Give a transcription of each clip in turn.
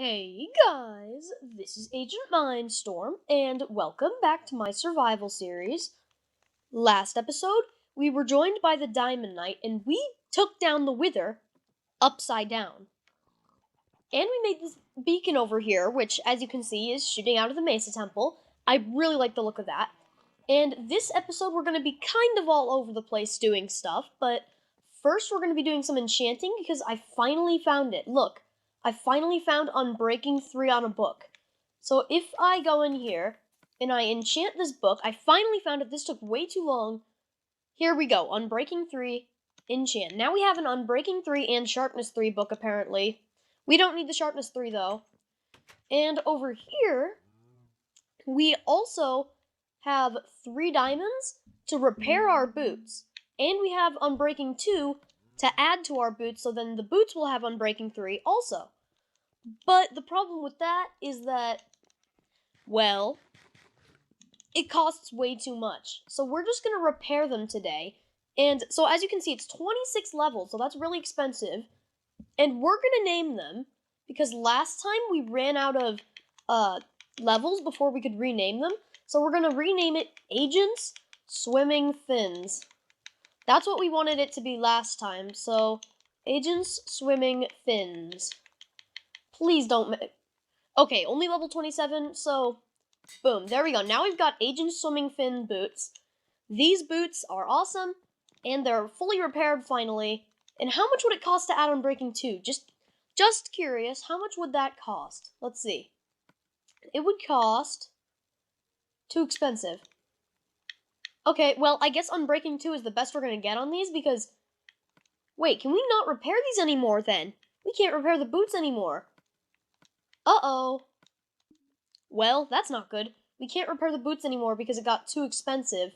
Hey guys, this is AgentMindStorm, and welcome back to my survival series. Last episode, we were joined by the Diamond Knight, and we took down the Wither upside down. And we made this beacon over here, which, as you can see, is shooting out of the Mesa Temple. I really like the look of that. And this episode, we're going to be kind of all over the place doing stuff, but first we're going to be doing some enchanting because I finally found it. Look. I finally found Unbreaking 3 on a book. So if I go in here and I enchant this book, I finally found it. This took way too long. Here we go. Unbreaking 3, enchant. Now we have an Unbreaking 3 and Sharpness 3 book, apparently. We don't need the Sharpness 3, though. And over here, we also have 3 diamonds to repair our boots. And we have Unbreaking 2 to add to our boots, so then the boots will have Unbreaking 3 also. But the problem with that is that, well, it costs way too much. So we're just going to repair them today. And so as you can see, it's 26 levels, so that's really expensive. And we're going to name them, because last time we ran out of levels before we could rename them. So we're going to rename it Agents Swimming Fins. That's what we wanted it to be last time, so Agents Swimming Fins. Please don't... Okay, only level 27, so boom, there we go. Now we've got Agents Swimming Fin boots. These boots are awesome, and they're fully repaired finally. And how much would it cost to add Unbreaking 2? Just curious, how much would that cost? Let's see. It would cost... too expensive. Okay, well, I guess Unbreaking 2 is the best we're going to get on these, because... Wait, can we not repair these anymore, then? We can't repair the boots anymore. Uh-oh. Well, that's not good. We can't repair the boots anymore because it got too expensive.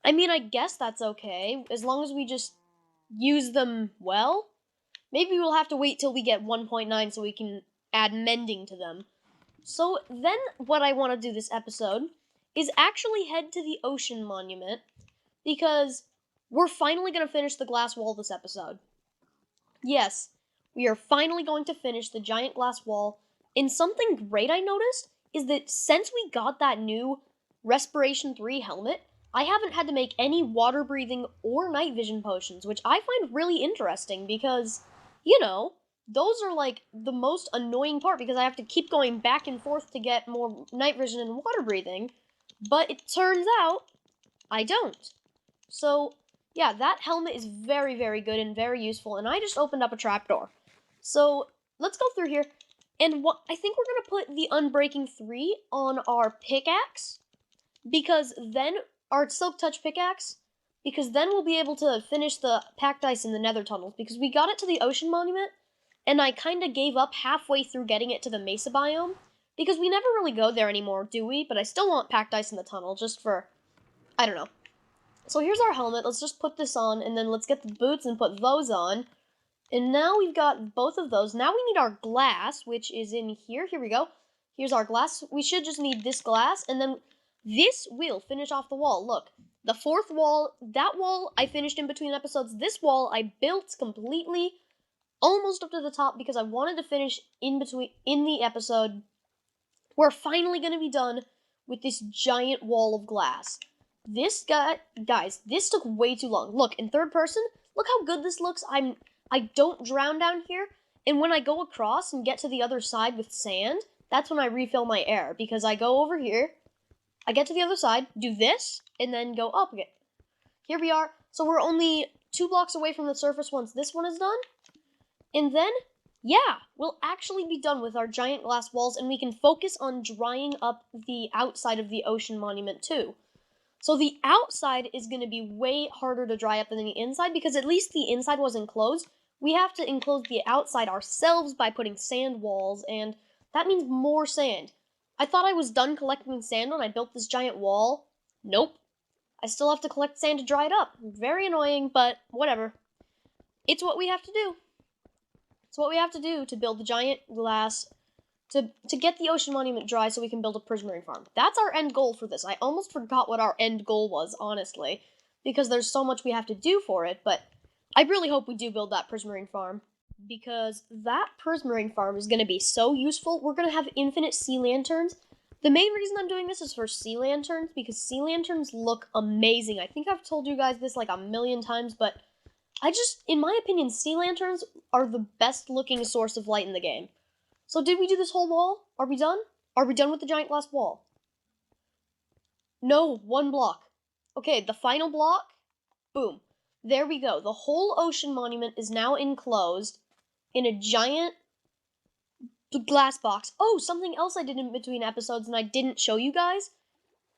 I mean, I guess that's okay, as long as we just use them well. Maybe we'll have to wait till we get 1.9 so we can add mending to them. So then what I want to do this episode is actually head to the Ocean Monument, because we're finally going to finish the glass wall this episode. Yes, we are finally going to finish the giant glass wall, and something great I noticed is that since we got that new Respiration 3 helmet, I haven't had to make any water breathing or night vision potions, which I find really interesting because, you know, those are like the most annoying part because I have to keep going back and forth to get more night vision and water breathing. But it turns out, I don't. So, yeah, that helmet is very, very good and very useful, and I just opened up a trapdoor. So, let's go through here, and I think we're going to put the Unbreaking 3 on our pickaxe, because then, our Silk Touch pickaxe, because then we'll be able to finish the packed ice in the nether tunnels, because we got it to the Ocean Monument, and I kind of gave up halfway through getting it to the Mesa biome, because we never really go there anymore, do we? But I still want packed ice in the tunnel, just for, I don't know. So here's our helmet. Let's just put this on, and then let's get the boots and put those on. And now we've got both of those. Now we need our glass, which is in here. Here we go. Here's our glass. We should just need this glass, and then this will finish off the wall. Look, the fourth wall, that wall I finished in between episodes. This wall I built completely, almost up to the top, because I wanted to finish in the episode. We're finally going to be done with this giant wall of glass. Guys, this took way too long. Look, in third person, look how good this looks. I don't drown down here, and when I go across and get to the other side with sand, that's when I refill my air, because I go over here, I get to the other side, do this, and then go up again. Here we are. So we're only 2 blocks away from the surface once this one is done, and then... yeah, we'll actually be done with our giant glass walls, and we can focus on drying up the outside of the Ocean Monument, too. So the outside is going to be way harder to dry up than the inside, because at least the inside was enclosed. We have to enclose the outside ourselves by putting sand walls, and that means more sand. I thought I was done collecting sand when I built this giant wall. Nope. I still have to collect sand to dry it up. Very annoying, but whatever. It's what we have to do. It's what we have to do to build the giant glass, to get the Ocean Monument dry so we can build a prismarine farm. That's our end goal for this. I almost forgot what our end goal was, honestly, because there's so much we have to do for it, but I really hope we do build that prismarine farm. because that prismarine farm is going to be so useful. We're going to have infinite sea lanterns. The main reason I'm doing this is for sea lanterns, because sea lanterns look amazing. I think I've told you guys this like a million times, but in my opinion, sea lanterns are the best looking source of light in the game. So did we do this whole wall? Are we done? Are we done with the giant glass wall? No, one block. Okay, the final block. Boom. There we go. The whole ocean monument is now enclosed in a giant glass box. Oh, something else I did in between episodes and I didn't show you guys.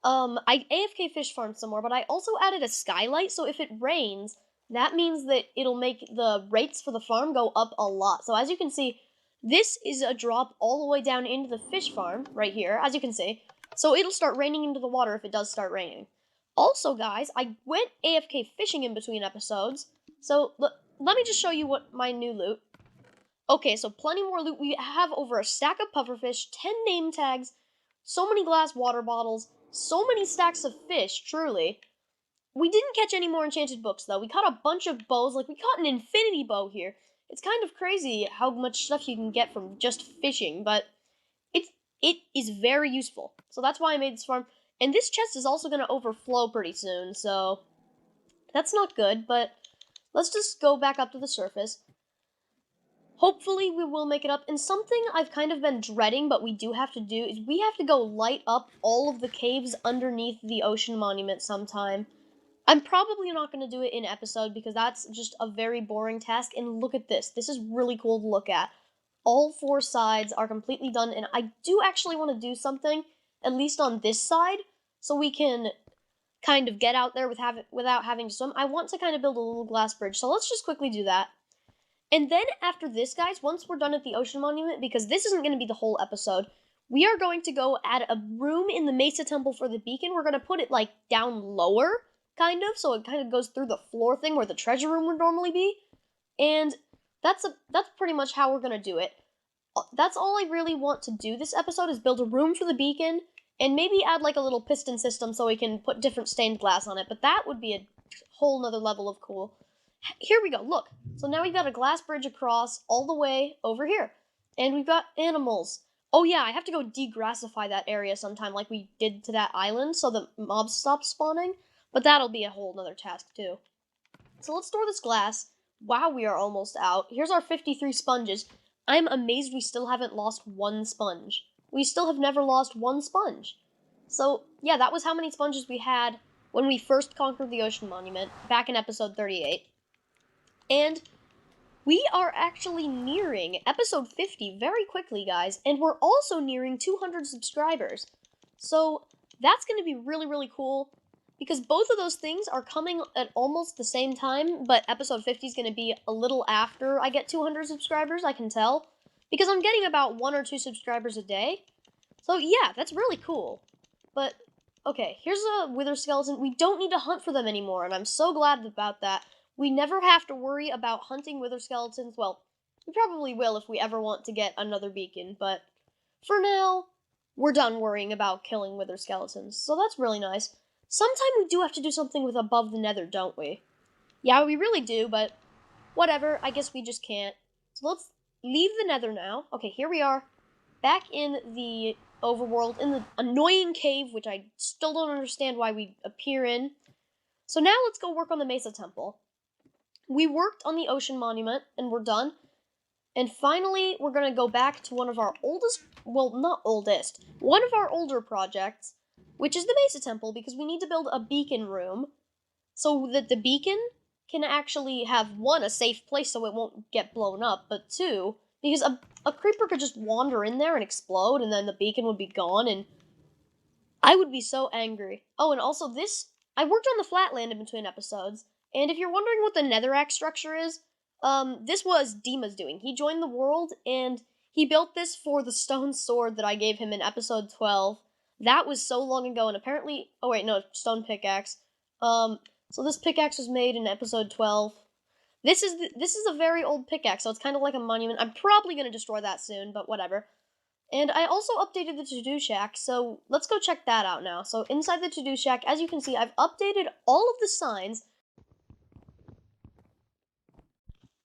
I AFK fish farmed some more, but I also added a skylight, so if it rains, that means that it'll make the rates for the farm go up a lot. So as you can see, this is a drop all the way down into the fish farm, right here, as you can see. So it'll start raining into the water if it does start raining. Also, guys, I went AFK fishing in between episodes, so let me just show you what my new loot. Okay, so plenty more loot. We have over a stack of pufferfish, 10 name tags, so many glass water bottles, so many stacks of fish, truly. We didn't catch any more enchanted books, though. We caught a bunch of bows. Like, we caught an infinity bow here. It's kind of crazy how much stuff you can get from just fishing, but it is very useful. So that's why I made this farm. And this chest is also going to overflow pretty soon, so that's not good, but let's just go back up to the surface. Hopefully we will make it up. And something I've kind of been dreading, but we do have to do, is we have to go light up all of the caves underneath the ocean monument sometime. I'm probably not going to do it in episode because that's just a very boring task. And look at this. This is really cool to look at. All 4 sides are completely done, and I do actually want to do something, at least on this side, so we can kind of get out there without having to swim. I want to kind of build a little glass bridge, so let's just quickly do that. And then after this, guys, once we're done at the ocean monument, because this isn't going to be the whole episode, we are going to go add a room in the Mesa Temple for the beacon. We're going to put it, like, down lower, kind of, so it kind of goes through the floor thing where the treasure room would normally be. And that's pretty much how we're going to do it. That's all I really want to do this episode, is build a room for the beacon, and maybe add, like, a little piston system so we can put different stained glass on it. But that would be a whole nother level of cool. Here we go, look. So now we've got a glass bridge across all the way over here. And we've got animals. Oh yeah, I have to go degrassify that area sometime like we did to that island so the mobs stop spawning. But that'll be a whole nother task too. So let's store this glass. Wow, we are almost out. Here's our 53 sponges. I'm amazed we still haven't lost one sponge. We still have never lost one sponge. So yeah, that was how many sponges we had when we first conquered the ocean monument back in episode 38. And we are actually nearing episode 50 very quickly, guys, and we're also nearing 200 subscribers. So that's going to be really, really cool, because both of those things are coming at almost the same time, but episode 50 is going to be a little after I get 200 subscribers, I can tell, because I'm getting about 1 or 2 subscribers a day. So yeah, that's really cool. But, okay, here's a wither skeleton. We don't need to hunt for them anymore, and I'm so glad about that. We never have to worry about hunting wither skeletons. Well, we probably will if we ever want to get another beacon, but for now, we're done worrying about killing wither skeletons. So that's really nice. Sometime we do have to do something with above the nether, don't we? Yeah, we really do, but whatever. I guess we just can't. So let's leave the nether now. Okay, here we are. Back in the overworld, in the annoying cave, which I still don't understand why we appear in. So now let's go work on the Mesa Temple. We worked on the ocean monument, and we're done. And finally, we're going to go back to one of our oldest, well, not oldest, one of our older projects, which is the Mesa Temple, because we need to build a beacon room so that the beacon can actually have, 1, a safe place so it won't get blown up, but 2, because a creeper could just wander in there and explode, and then the beacon would be gone, and I would be so angry. Oh, and also I worked on the flatland in between episodes, and if you're wondering what the netherrack structure is, this was Dima's doing. He joined the world, and he built this for the stone sword that I gave him in episode 12. That was so long ago, and apparently, oh wait, no, stone pickaxe. So this pickaxe was made in episode 12. This is a very old pickaxe, so it's kind of like a monument. I'm probably going to destroy that soon, but whatever. And I also updated the to-do shack, so let's go check that out now. So inside the to-do shack, as you can see, I've updated all of the signs.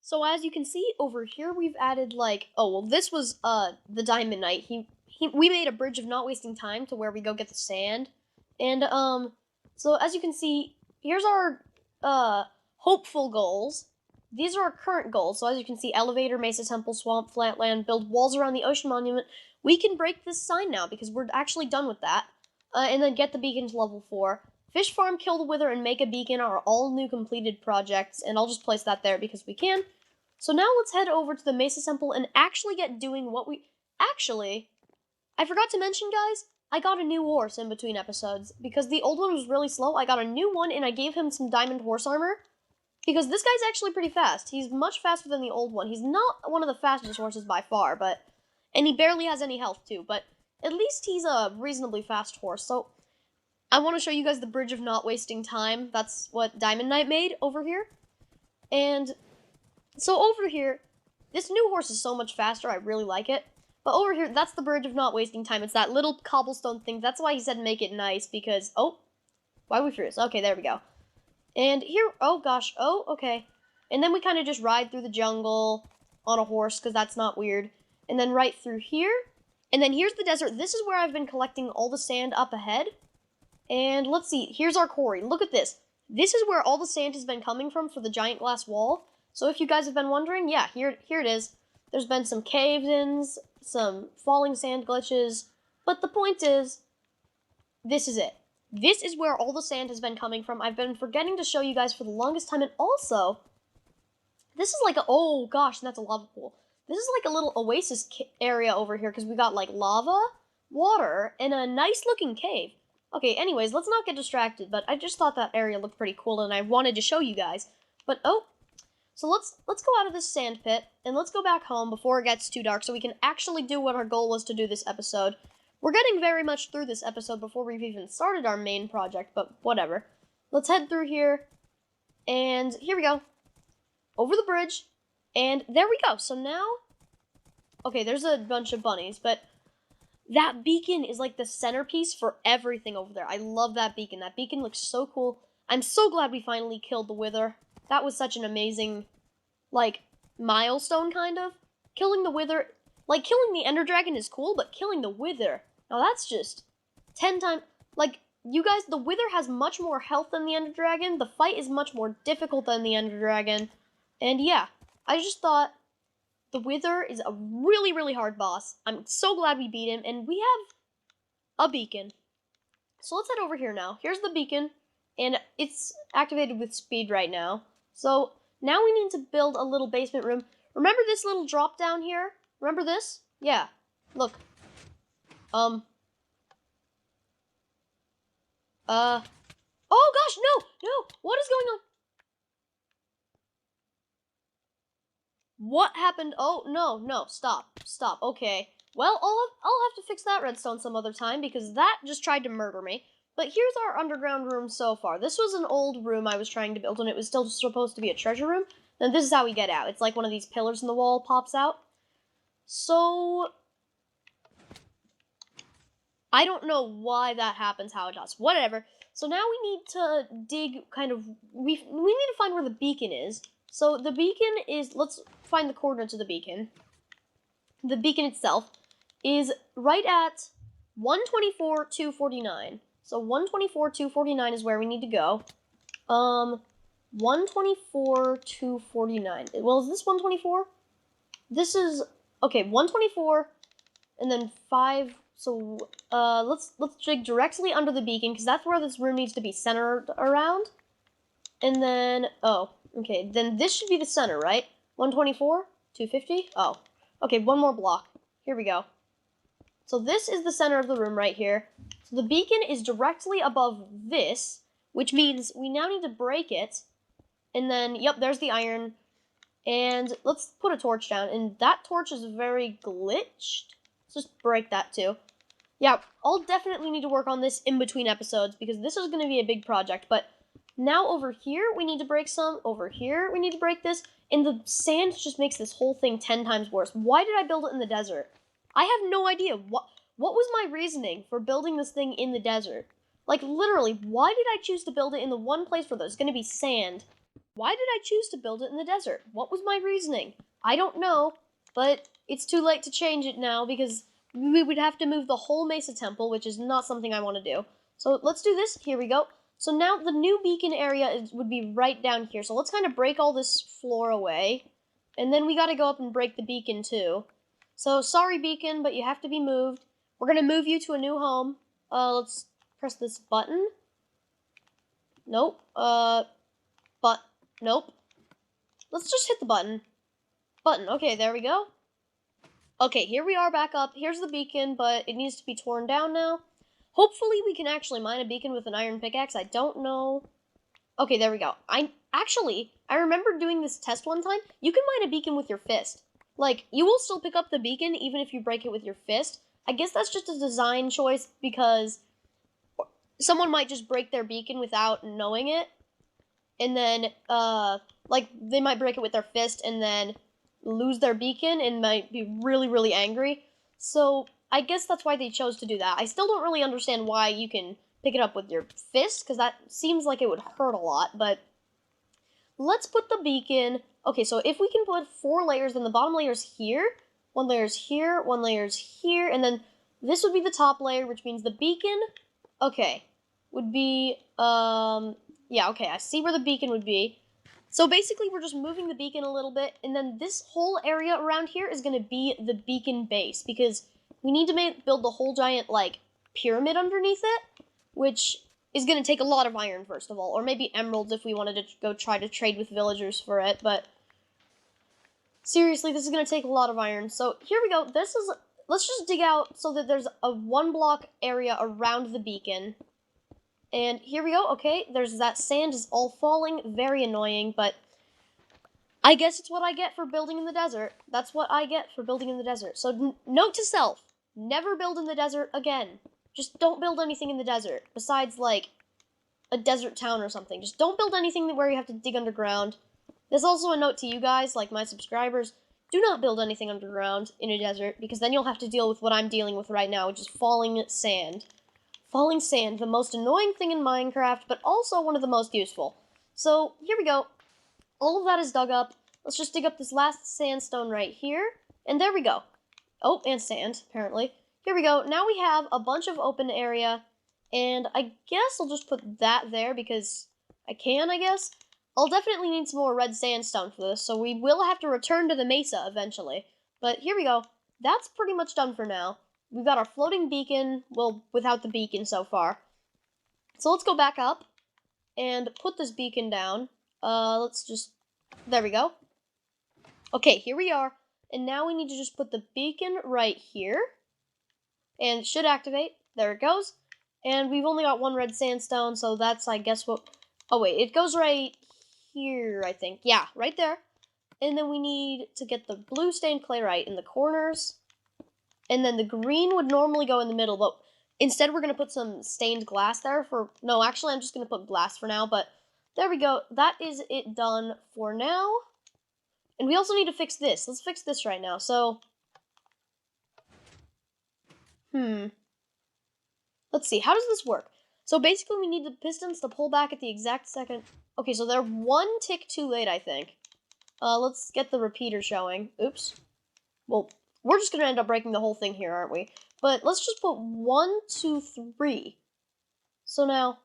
So as you can see over here, we've added like, oh, well, this was the Diamond Knight. We made a bridge of not wasting time to where we go get the sand. And so as you can see, here's our hopeful goals. These are our current goals. So as you can see, elevator, Mesa Temple, swamp, flatland, build walls around the ocean monument. We can break this sign now because we're actually done with that. And then get the beacon to level 4. Fish farm, kill the wither, and make a beacon are all new completed projects, and I'll just place that there because we can. So now let's head over to the Mesa Temple and actually get doing what we... Actually, I forgot to mention, guys, I got a new horse in between episodes. Because the old one was really slow, I got a new one, and I gave him some diamond horse armor. Because this guy's actually pretty fast. He's much faster than the old one. He's not one of the fastest horses by far, but... And he barely has any health, too, but at least he's a reasonably fast horse. So I want to show you guys the bridge of not wasting time. That's what Diamond Knight made over here. And so over here, this new horse is so much faster. I really like it. But over here, that's the bridge of not wasting time. It's that little cobblestone thing. That's why he said make it nice, because... Oh, why are we furious? Okay, there we go. And here... Oh, gosh. Oh, okay. And then we kind of just ride through the jungle on a horse, because that's not weird. And then right through here. And then here's the desert. This is where I've been collecting all the sand up ahead. And let's see. Here's our quarry. Look at this. This is where all the sand has been coming from for the giant glass wall. So if you guys have been wondering, yeah, here it is. There's been some cave-ins, some falling sand glitches. But the point is, this is it. This is where all the sand has been coming from. I've been forgetting to show you guys for the longest time. And also, this is like a... Oh, gosh, that's a lava pool. This is like a little oasis area over here because we got like lava, water, and a nice looking cave. Okay, anyways, let's not get distracted, but I just thought that area looked pretty cool and I wanted to show you guys. But oh, so let's go out of this sand pit and let's go back home before it gets too dark so we can actually do what our goal was to do this episode. We're getting very much through this episode before we've even started our main project, but whatever. Let's head through here, and here we go. Over the bridge. And there we go. So now, okay, there's a bunch of bunnies, but that beacon is like the centerpiece for everything over there. I love that beacon. That beacon looks so cool. I'm so glad we finally killed the wither. That was such an amazing, like, milestone, kind of. Killing the wither, like, killing the ender dragon is cool, but killing the wither, now that's just 10 times, like, you guys, the wither has much more health than the ender dragon. The fight is much more difficult than the ender dragon. And yeah. I just thought the Wither is a really, really hard boss. I'm so glad we beat him, and we have a beacon. So let's head over here now. Here's the beacon, and it's activated with speed right now. So now we need to build a little basement room. Remember this little drop down here? Remember this? Yeah. Look. Oh gosh, no! What is going on? What happened? Oh, no, stop, okay. Well, I'll have to fix that redstone some other time, because that just tried to murder me. But here's our underground room so far. This was an old room I was trying to build, and it was still supposed to be a treasure room. And this is how we get out. It's like one of these pillars in the wall pops out. So I don't know why that happens, how it does. Whatever. So now we need to dig kind of... We need to find where the beacon is. So the beacon is... Let's find the coordinates of the beacon. The beacon itself is right at 124,249. So 124,249 is where we need to go. 124,249. Well, is this 124? This is... Okay, 124, and then 5... So, let's dig directly under the beacon, because that's where this room needs to be centered around. And then, oh, okay, then this should be the center, right? 124, 250, oh. Okay, one more block. Here we go. So this is the center of the room right here. So the beacon is directly above this, which means we now need to break it. And then, yep, there's the iron. And let's put a torch down, and that torch is very glitched. Let's just break that too. Yeah, I'll definitely need to work on this in between episodes, because this is going to be a big project, but now over here, we need to break some. Over here, we need to break this, and the sand just makes this whole thing 10 times worse. Why did I build it in the desert? I have no idea. What was my reasoning for building this thing in the desert? Like, literally, why did I choose to build it in the one place where there's going to be sand? Why did I choose to build it in the desert? What was my reasoning? I don't know, but it's too late to change it now because we would have to move the whole Mesa Temple, which is not something I want to do. So let's do this. Here we go. So now the new beacon area would be right down here. So let's kind of break all this floor away. And then we got to go up and break the beacon too. So sorry, beacon, but you have to be moved. We're going to move you to a new home. Let's press this button. Nope. Nope. Let's just hit the button. Okay, there we go. Okay, here we are back up. Here's the beacon, but it needs to be torn down now. Hopefully we can actually mine a beacon with an iron pickaxe. I don't know. Okay, there we go. I remember doing this test one time. You can mine a beacon with your fist. Like, you will still pick up the beacon even if you break it with your fist. I guess that's just a design choice because someone might just break their beacon without knowing it. And then, like, they might break it with their fist and then lose their beacon and might be really, really angry. So, I guess that's why they chose to do that. I still don't really understand why you can pick it up with your fist, because that seems like it would hurt a lot, but let's put the beacon... Okay, so if we can put 4 layers, then the bottom layer's here, 1 layer's here, 1 layer's here, and then this would be the top layer, which means the beacon, okay, would be, yeah, okay, I see where the beacon would be. So basically, we're just moving the beacon a little bit, and then this whole area around here is going to be the beacon base, because we need to build the whole giant, like, pyramid underneath it, which is going to take a lot of iron, first of all, or maybe emeralds if we wanted to go try to trade with villagers for it, but seriously, this is going to take a lot of iron. So here we go. Let's just dig out so that there's a 1 block area around the beacon. And here we go. Okay, there's that sand is all falling. Very annoying, but I guess it's what I get for building in the desert. That's what I get for building in the desert. So note to self, never build in the desert again. Just don't build anything in the desert, besides, like, a desert town or something. Just don't build anything where you have to dig underground. There's also a note to you guys, like my subscribers, do not build anything underground in a desert, because then you'll have to deal with what I'm dealing with right now, which is falling sand. Falling sand, the most annoying thing in Minecraft, but also one of the most useful. So, here we go. All of that is dug up. Let's just dig up this last sandstone right here. And there we go. Oh, and sand, apparently. Here we go. Now we have a bunch of open area. And I guess I'll just put that there because I can, I guess. I'll definitely need some more red sandstone for this, so we will have to return to the mesa eventually. But here we go. That's pretty much done for now. We've got our floating beacon, well, without the beacon so far. So let's go back up and put this beacon down. Let's just... There we go. Okay, here we are. And now we need to just put the beacon right here. And it should activate. There it goes. And we've only got 1 red sandstone, so that's, I guess, what... Oh, wait, it goes right here, I think. Yeah, right there. And then we need to get the blue stained clay right in the corners. And then the green would normally go in the middle, but instead we're going to put some stained glass there for... No, actually, I'm just going to put glass for now, but there we go. That is it done for now. And we also need to fix this. Let's fix this right now. So, let's see. How does this work? So basically, we need the pistons to pull back at the exact second. Okay, so they're 1 tick too late, I think. Let's get the repeater showing. Oops. Well, we're just going to end up breaking the whole thing here, aren't we? But let's just put 1, 2, 3. So now...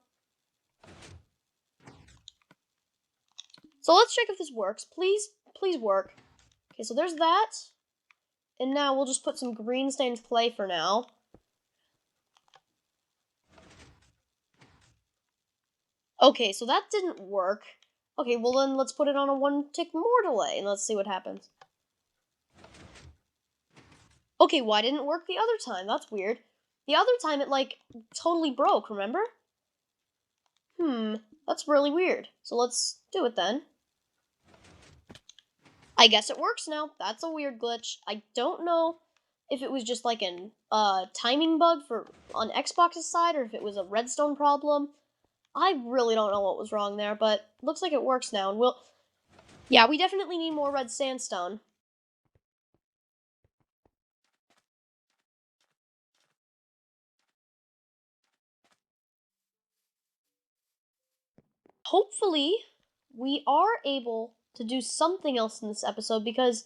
So let's check if this works. Please work. Okay, so there's that. And now we'll just put some green stained clay for now. Okay, so that didn't work. Okay, well then let's put it on a 1 tick more delay, and let's see what happens. Okay, why didn't it work the other time? That's weird. The other time it, like, totally broke, remember? That's really weird. So let's do it then. I guess it works now. That's a weird glitch. I don't know if it was just like an timing bug on Xbox's side, or if it was a redstone problem. I really don't know what was wrong there, but looks like it works now, and yeah, we definitely need more red sandstone. Hopefully, we are able to do something else in this episode because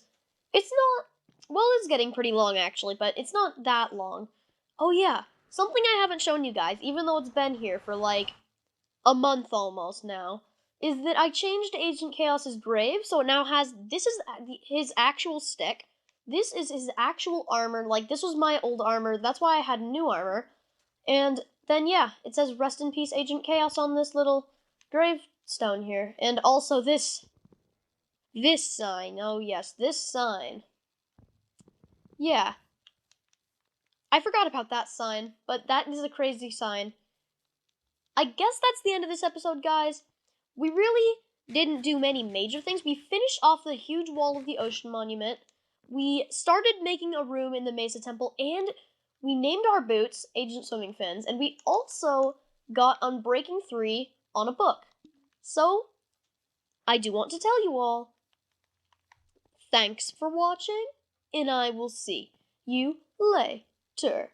it's not, well, it's getting pretty long actually, but it's not that long. Oh yeah, something I haven't shown you guys, even though it's been here for like a month almost now, is that I changed Agent Chaos's grave, so it now has, this is his actual stick, this is his actual armor, like this was my old armor, that's why I had new armor, and then yeah, it says rest in peace Agent Chaos on this little gravestone here, and also this sign, oh yes, this sign. Yeah, I forgot about that sign, but that is a crazy sign. I guess that's the end of this episode, guys. We really didn't do many major things. We finished off the huge wall of the ocean monument. We started making a room in the Mesa Temple, and we named our boots Agent Swimming Fins, and we also got Unbreaking 3 on a book. So, I do want to tell you all, thanks for watching, and I will see you later.